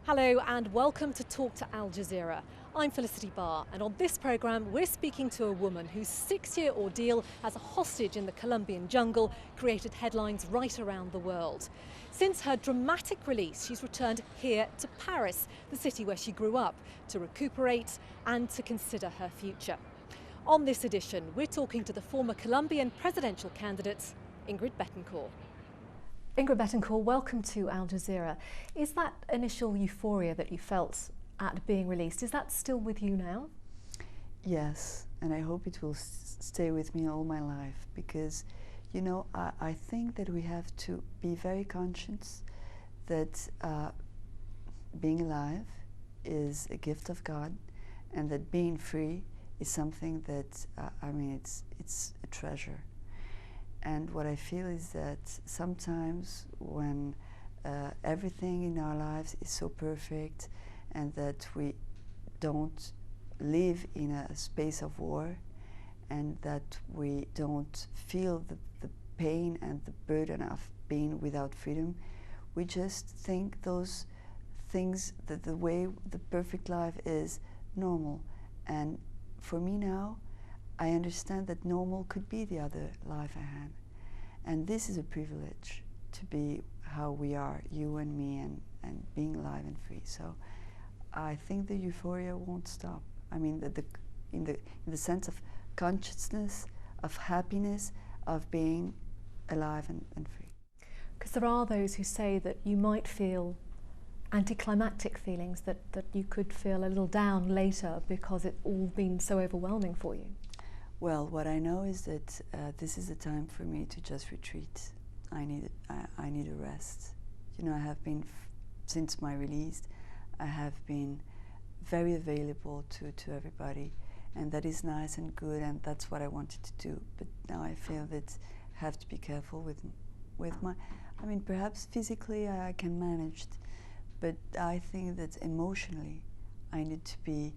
Hello and welcome to Talk to Al Jazeera. I'm Felicity Barr, and on this programme we're speaking to a woman whose 6-year ordeal as a hostage in the Colombian jungle created headlines right around the world. Since her dramatic release, she's returned here to Paris, the city where she grew up, to recuperate and to consider her future. On this edition, we're talking to the former Colombian presidential candidate, Ingrid Betancourt. Ingrid Betancourt, welcome to Al Jazeera. Is that initial euphoria that you felt at being released, is that still with you now? Yes, and I hope it will stay with me all my life, because, you know, I think that we have to be very conscious that being alive is a gift of God, and that being free is something that, it's a treasure. And what I feel is that sometimes when everything in our lives is so perfect and that we don't live in a space of war and that we don't feel the pain and the burden of being without freedom, we just think those things, that the way the perfect life is normal. And for me now, I understand that normal could be the other life I had. And this is a privilege, to be how we are, you and me, and being alive and free. So I think the euphoria won't stop. I mean, in the sense of consciousness, of happiness, of being alive and free. Because there are those who say that you might feel anticlimactic feelings, that you could feel a little down later because it's all been so overwhelming for you. Well, what I know is that this is a time for me to just retreat. I need a rest. You know, I have been, since my release, I have been very available to everybody, and that is nice and good, and that's what I wanted to do. But now I feel that I have to be careful with my, I mean, perhaps physically I can manage it, but I think that emotionally I need to be,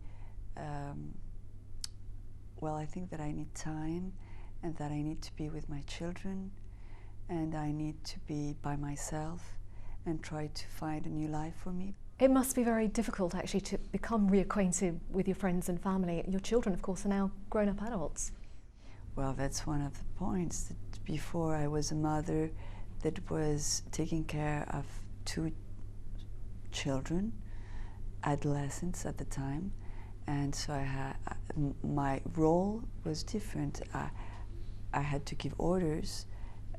well, I think that I need time, and that I need to be with my children, and I need to be by myself and try to find a new life for me. It must be very difficult actually to become reacquainted with your friends and family. Your children, of course, are now grown-up adults. Well, that's one of the points. That before I was a mother that was taking care of 2 children, adolescents at the time, and so my role was different. I had to give orders,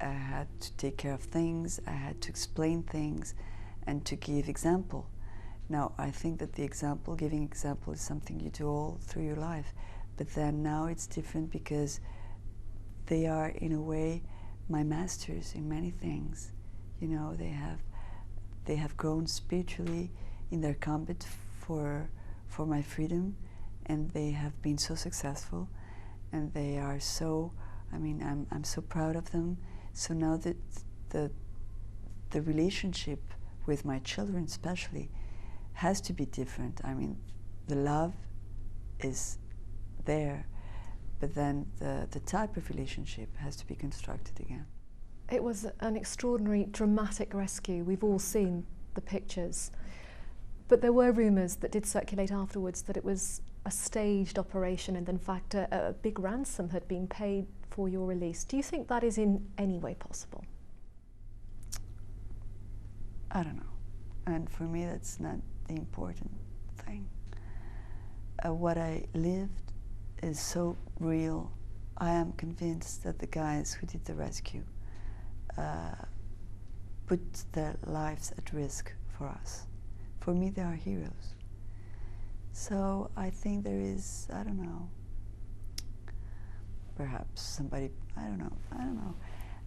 I had to take care of things, I had to explain things, and to give example. Now, I think that giving example is something you do all through your life, but then now it's different because they are, in a way, my masters in many things. You know, they have grown spiritually in their combat for my freedom, and they have been so successful, and they are so, I'm so proud of them. So now that the relationship with my children especially has to be different. I mean, the love is there, but then the type of relationship has to be constructed again. It was an extraordinary, dramatic rescue. We've all seen the pictures. But there were rumours that did circulate afterwards that it was a staged operation, and in fact a big ransom had been paid for your release. Do you think that is in any way possible? I don't know. And for me, that's not the important thing. What I lived is so real. I am convinced that the guys who did the rescue put their lives at risk for us. For me, they are heroes. So I think there is, I don't know, perhaps somebody, I don't know.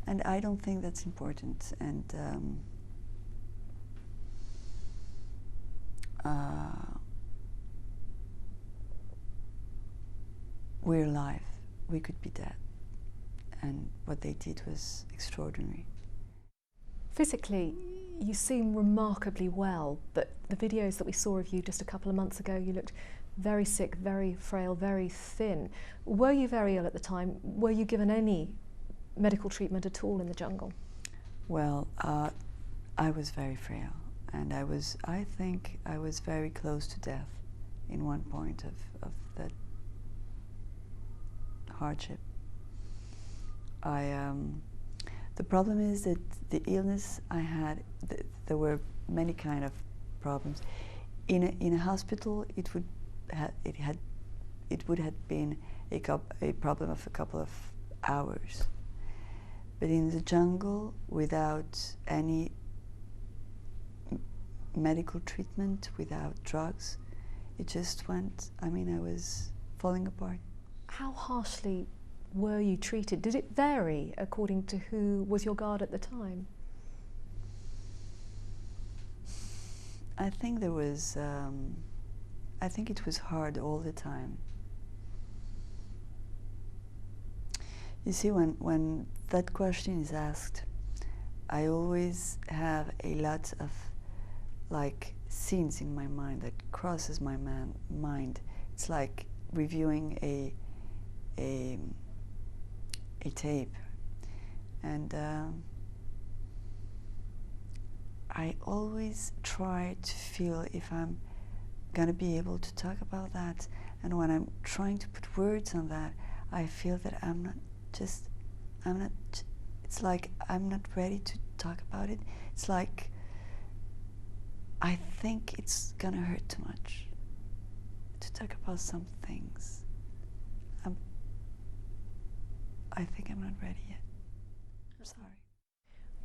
And I don't think that's important. And we're alive. We could be dead. And what they did was extraordinary. Physically, you seem remarkably well, but the videos that we saw of you just a couple of months ago, you looked very sick, very frail, very thin. Were you very ill at the time? Were you given any medical treatment at all in the jungle? Well, I was very frail. And I think I was very close to death in one point of that hardship. The problem is that the illness I had, there were many kind of problems. In a hospital, it would have been a problem of a couple of hours. But in the jungle, without any medical treatment, without drugs, it just went, I was falling apart. How harshly were you treated? Did it vary according to who was your guard at the time? I think there was, I think it was hard all the time. You see, when that question is asked, I always have a lot of scenes in my mind that crosses my mind. It's like reviewing a tape, and I always try to feel if I'm gonna be able to talk about that, and when I'm trying to put words on that, I feel that it's like I'm not ready to talk about it. It's like I think it's gonna hurt too much to talk about some things. I think I'm not ready yet. I'm sorry.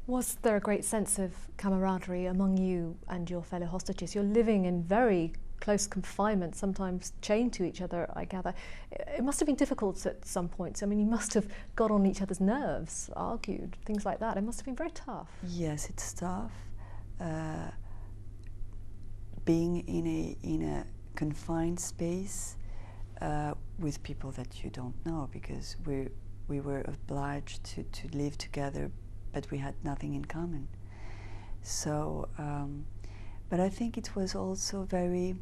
Was there a great sense of camaraderie among you and your fellow hostages? You're living in very close confinement, sometimes chained to each other, I gather. It must have been difficult at some points. You must have got on each other's nerves, argued, things like that. It must have been very tough. Yes, it's tough. Being in a confined space with people that you don't know, because we were obliged to live together, but we had nothing in common. So, but I think it was also very,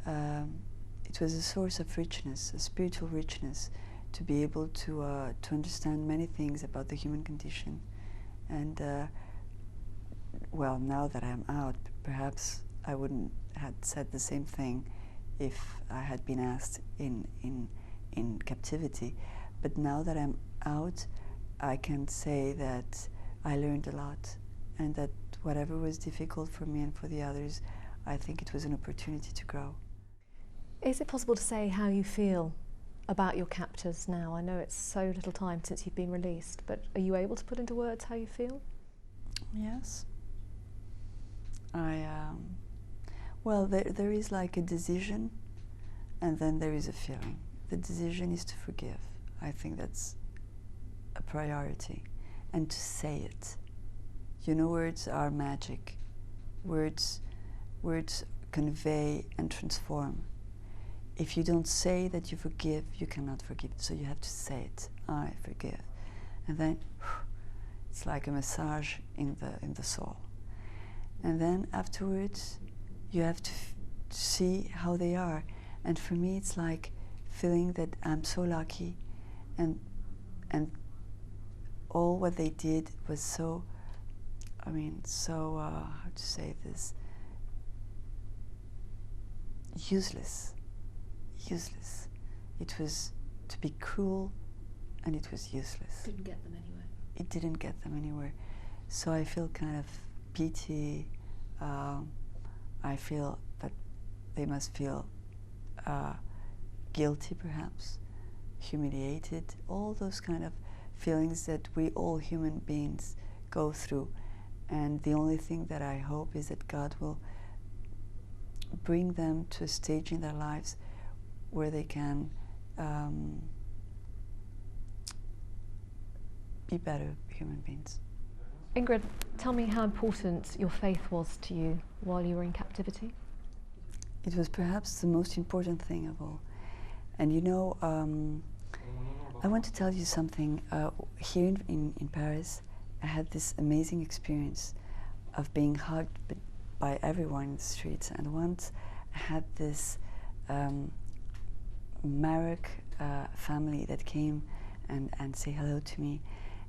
it was a source of richness, a spiritual richness, to be able to understand many things about the human condition. And well, now that I'm out, perhaps I wouldn't have said the same thing if I had been asked in captivity. But now that I'm out, I can say that I learned a lot, and that whatever was difficult for me and for the others, I think it was an opportunity to grow. Is it possible to say how you feel about your captors now? I know it's so little time since you've been released, but are you able to put into words how you feel? Yes. Well, there is like a decision, and then there is a feeling. The decision is to forgive. I think that's a priority, and to say it. You know, words are magic. Words convey and transform. If you don't say that you forgive, you cannot forgive. So you have to say it. I forgive, and then it's like a massage in the soul. And then afterwards, you have to see how they are. And for me, it's like feeling that I'm so lucky, and all what they did was so, how to say this, useless. It was to be cruel, and it was useless. Didn't get them anywhere. It didn't get them anywhere. So I feel kind of pity. I feel that they must feel guilty, perhaps, humiliated, all those kind of feelings that we all human beings go through. And the only thing that I hope is that God will bring them to a stage in their lives where they can be better human beings. Ingrid, tell me how important your faith was to you while you were in captivity. It was perhaps the most important thing of all. And you know, I want to tell you something. Here in Paris, I had this amazing experience of being hugged by everyone in the streets. And once I had this Maroc family that came and say hello to me.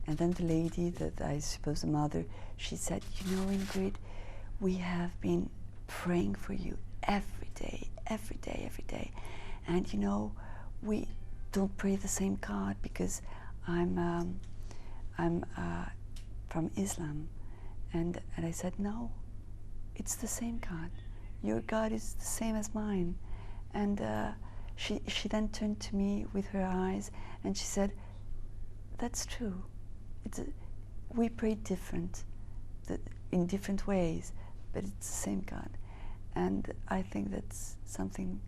And then the lady, that I suppose the mother, she said, you know, Ingrid, we have been praying for you every day, every day, every day. And you know, we don't pray the same God because I'm from Islam. And I said, no, it's the same God. Your God is the same as mine. And she then turned to me with her eyes and she said, that's true. We pray different, in different ways, but it's the same God. And I think that's something,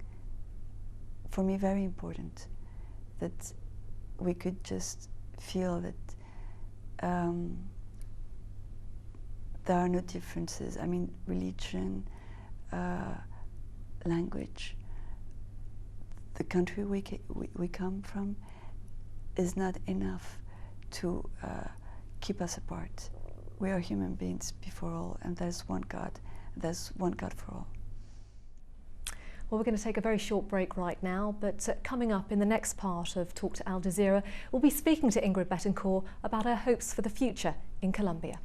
for me, very important, that we could just feel that there are no differences. I mean, religion, language, the country we come from is not enough to keep us apart. We are human beings before all, and there's one God. There's one God for all. Well, we're going to take a very short break right now, but coming up in the next part of Talk to Al Jazeera, we'll be speaking to Ingrid Betancourt about her hopes for the future in Colombia.